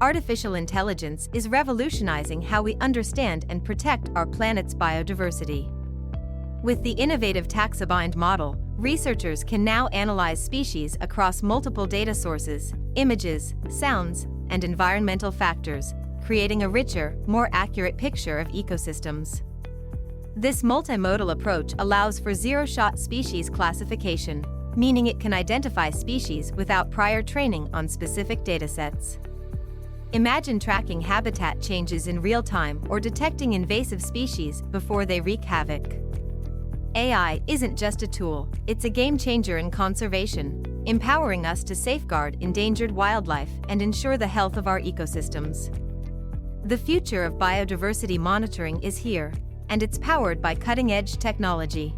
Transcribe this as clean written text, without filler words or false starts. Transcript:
artificial intelligence is revolutionizing how we understand and protect our planet's biodiversity. With the innovative TaxaBind model, researchers can now analyze species across multiple data sources, images, sounds, and environmental factors, creating a richer, more accurate picture of ecosystems. This multimodal approach allows for zero-shot species classification, meaning it can identify species without prior training on specific datasets. Imagine tracking habitat changes in real time or detecting invasive species before they wreak havoc. AI isn't just a tool, it's a game changer in conservation, empowering us to safeguard endangered wildlife and ensure the health of our ecosystems. The future of biodiversity monitoring is here, and it's powered by cutting-edge technology.